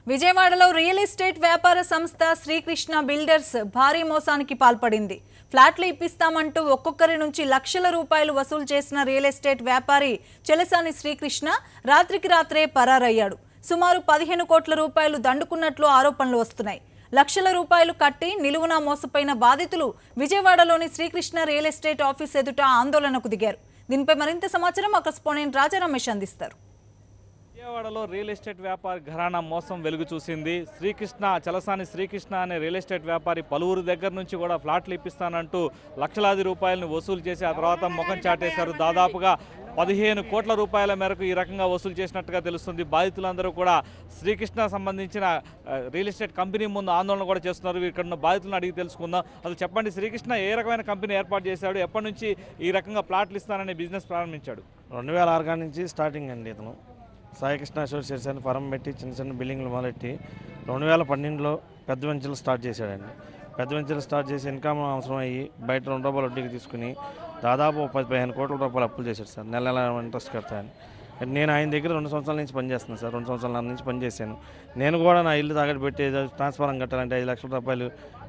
విజయవాడలో real estate వ్యాపార సంస్థ శ్రీకృష్ణ బిల్డర్స్ భారీ మోసానికి పాల్పడింది. ఫ్లాట్లు ఇప్పిస్తామంటూ ఒక్కొక్కరి నుంచి లక్షల రూపాయలు వసూలు చేసిన రియల్ ఎస్టేట్ వ్యాపారి చెలసాని శ్రీకృష్ణ రాత్రికి రాత్రే పరారయ్యాడు. సుమారు 15 కోట్ల రూపాయలు దండుకున్నట్లు ఆరోపణలు వస్తున్నాయి. లక్షల రూపాయలు కట్టి నిలువునా మోసపోయిన బాధితులు విజయవాడలోని శ్రీకృష్ణ రియల్ ఎస్టేట్ ఆఫీస్ ఎదుట ఆందోళనకు దిగారు. దీనిపై మరింత సమాచారం మా కరెస్పాండెంట్ రాజా రమేష్ అందిస్తారు. విజయవాడలో రియల్ ఎస్టేట్ వ్యాపారి ఘరానా మోసం వెలుగు చూసింది. చెలసాని శ్రీకృష్ణ అనే రియల్ ఎస్టేట్ వ్యాపారి పలువురు దగ్గర నుంచి కూడా ఫ్లాట్లు ఇప్పిస్తానంటూ లక్షలాది రూపాయలను వసూలు చేసి ఆ తర్వాత ముఖం చాటేశారు. దాదాపుగా 15 కోట్ల రూపాయల మేరకు ఈ రకంగా వసూలు చేసినట్టుగా తెలుస్తుంది. బాధితులందరూ కూడా శ్రీకృష్ణ సంబంధించిన రియల్ ఎస్టేట్ కంపెనీ ముందు ఆందోళన కూడా చేస్తున్నారు. ఇక్కడ ఉన్న బాధితులను అడిగి తెలుసుకుందాం. అసలు చెప్పండి, శ్రీకృష్ణ ఏ రకమైన కంపెనీ ఏర్పాటు చేశాడు, ఎప్పటి నుంచి ఈ రకంగా ప్లాట్లు ఇస్తాననే బిజినెస్ ప్రారంభించాడు? 2006 నుంచి స్టార్టింగ్ అండి. ఇతను సాయికృష్ణ అసోసియేట్స్ అని ఫరం పెట్టి చిన్న చిన్న బిల్డింగ్లు మొదలెట్టి 2012లో పెద్ద వెంచర్లు స్టార్ట్ చేశాడండి. పెద్ద వెంచర్లు స్టార్ట్ చేసి ఇన్కమ్ అవసరం అయ్యి బయట ₹2 వడ్డీకి తీసుకుని దాదాపు 15 కోట్ల రూపాయలు అప్పులు చేశాడు సార్. నెల నెల ఇంట్రెస్ట్ కడతాను. నేను ఆయన దగ్గర 2 సంవత్సరాల నుంచి పనిచేస్తున్నాను సార్. 2 సంవత్సరాల నుంచి పనిచేశాను. నేను కూడా నా ఇల్లు తాగట్టు పెట్టి ట్రాన్స్ఫారం కట్టాలంటే 5 లక్షల రూపాయలు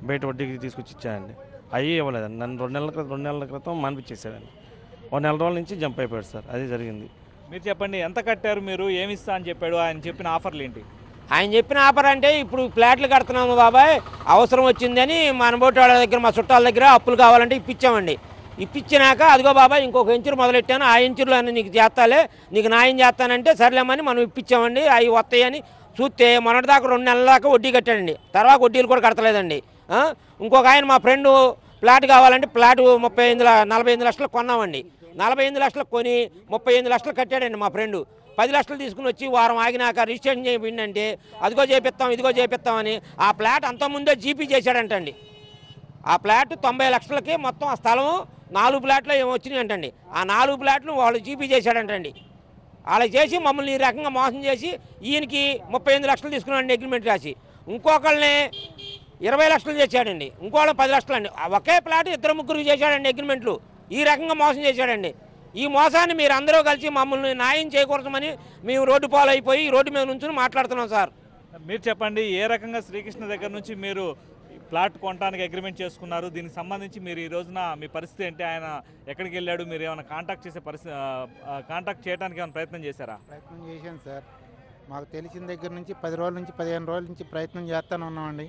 బయట వడ్డీకి తీసుకొచ్చి ఇచ్చానండి. అయ్యి ఇవ్వలేదండి. నన్ను 2 నెలల క్రితం మానిపించేసాడండి. 1 నెల రోజుల నుంచి జంప్ అయిపోయాడు సార్. అది జరిగింది. మీరు చెప్పండి, ఎంత కట్టారు, మీరు ఏమి ఇస్తా అని చెప్పాడు, ఆయన చెప్పిన ఆఫర్లు ఏంటి? ఆయన చెప్పిన ఆఫర్ అంటే ఇప్పుడు ఫ్లాట్లు కడుతున్నాము బాబాయ్, అవసరం వచ్చిందని మన బోటి వాళ్ళ దగ్గర మా చుట్టాల దగ్గర అప్పులు కావాలంటే ఇప్పించామండి. ఇప్పించినాక అదిగో బాబాయ్ ఇంకొక ఇంచురు మొదలెట్టాను, ఆ ఇంచురులో అన్నీ నీకు చేస్తాలే, నీకు న్యాయం చేస్తానంటే సర్లేమని మనం ఇప్పించామండి. అవి వస్తాయని చూస్తే మొన్నటిదాకా 2 నెలల దాకా వడ్డీ కట్టాడండి. తర్వాత వడ్డీలు కూడా కడతలేదండి. ఇంకొక ఆయన మా ఫ్రెండు ఫ్లాట్ కావాలంటే ఫ్లాట్ 45 లక్షలు కొన్నామండి. 45 లక్షలకు కొని 35 లక్షలు కట్టాడండి మా ఫ్రెండు. 10 లక్షలు తీసుకుని వచ్చి వారం ఆగినాక రిజిస్ట్రేషన్ చేయిందంటే అదిగో చేపిస్తాం ఇదిగో చేపిస్తామని ఆ ఫ్లాట్ అంతకుముందే జీపీ చేశాడంటండి. ఆ ఫ్లాట్ 90 లక్షలకి మొత్తం ఆ స్థలం 4 ఫ్లాట్లు ఏమో వచ్చినాయి అంటండి. ఆ 4 ఫ్లాట్లు వాళ్ళు జీపీ చేశాడంటండి. అలా చేసి మమ్మల్ని ఈ రకంగా మోసం చేసి ఈయనకి 35 లక్షలు తీసుకున్నాడండి అగ్రిమెంట్ రాసి. ఇంకొకళ్ళని 20 లక్షలు చేశాడండి. ఇంకోళ్ళని 10 లక్షలు అండి. ఒకే ఫ్లాట్ 2-3 చేశాడండి అగ్రిమెంట్లు. ఈ రకంగా మోసం చేశాడండి. ఈ మోసాన్ని మీరు అందరూ కలిసి మమ్మల్ని న్యాయం చేయకూడదని మేము రోడ్డు పాలైపోయి రోడ్డు మీద నుంచి మాట్లాడుతున్నాం సార్. మీరు చెప్పండి, ఏ రకంగా శ్రీకృష్ణ దగ్గర నుంచి మీరు ఫ్లాట్ కొనడానికి అగ్రిమెంట్ చేసుకున్నారు? దీనికి సంబంధించి మీరు ఈ రోజున మీ పరిస్థితి ఏంటి? ఆయన ఎక్కడికి వెళ్ళాడు? మీరు ఏమైనా కాంటాక్ట్ చేయడానికి ఏమైనా ప్రయత్నం చేశారా? ప్రయత్నం చేశాను సార్. మాకు తెలిసిన దగ్గర నుంచి 10 రోజుల నుంచి 15 రోజుల నుంచి ప్రయత్నం చేస్తూనే ఉన్నామండి.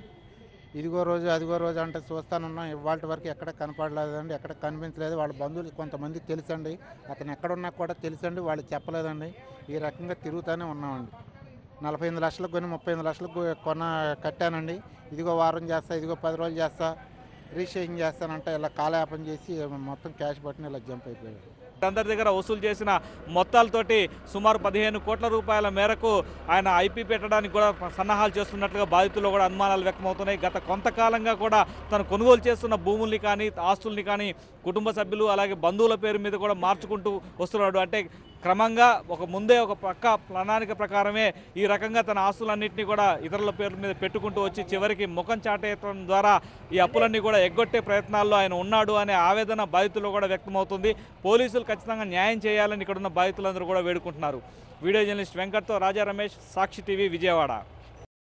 ఇదిగో రోజు అదిగో రోజు అంటే చూస్తానున్నాం. ఇవాళ వరకు ఎక్కడ కనపడలేదండి, ఎక్కడ కనిపించలేదు. వాళ్ళ బంధువులు కొంతమంది తెలుసండి, అతను ఎక్కడున్నా కూడా తెలుసండి, వాళ్ళు చెప్పలేదండి. ఈ రకంగా తిరుగుతూనే ఉన్నామండి. 45 లక్షలకు కొని 35 లక్షలకు కట్టానండి. ఇదిగో వారం చేస్తా, ఇదిగో 10 రోజులు చేస్తా, రిజిస్ట్రేషన్ చేస్తానంటే ఇలా కాలయాపన చేసి మొత్తం క్యాష్ పట్టుని ఇలా జంప్ అయిపోయాడు. అందరి దగ్గర వసూలు చేసిన మొత్తాలతోటి సుమారు 15 కోట్ల రూపాయల మేరకు ఆయన ఐపీ పెట్టడానికి కూడా సన్నాహాలు చేస్తున్నట్లుగా బాధితుల్లో కూడా అనుమానాలు వ్యక్తమవుతున్నాయి. గత కొంతకాలంగా కూడా తను కొనుగోలు చేస్తున్న భూముల్ని కానీ ఆస్తుల్ని కానీ కుటుంబ సభ్యులు అలాగే బంధువుల పేరు మీద కూడా మార్చుకుంటూ వస్తున్నాడు. అంటే క్రమంగా ముందే ఒక పక్క ప్రణాళిక ప్రకారమే ఈ రకంగా తన ఆస్తులన్నింటినీ కూడా ఇతరుల పేర్ల మీద పెట్టుకుంటూ వచ్చి చివరికి ముఖం చాటేయడం ద్వారా ఈ అప్పులన్నీ కూడా ఎగ్గొట్టే ప్రయత్నాల్లో ఆయన ఉన్నాడు అనే ఆవేదన బాధితుల్లో కూడా వ్యక్తమవుతుంది. పోలీసులు ఖచ్చితంగా న్యాయం చేయాలని ఇక్కడున్న బాధితులందరూ కూడా వేడుకుంటున్నారు. వీడియో జర్నలిస్ట్ వెంకట్తో రాజా రమేష్, సాక్షి టీవీ, విజయవాడ.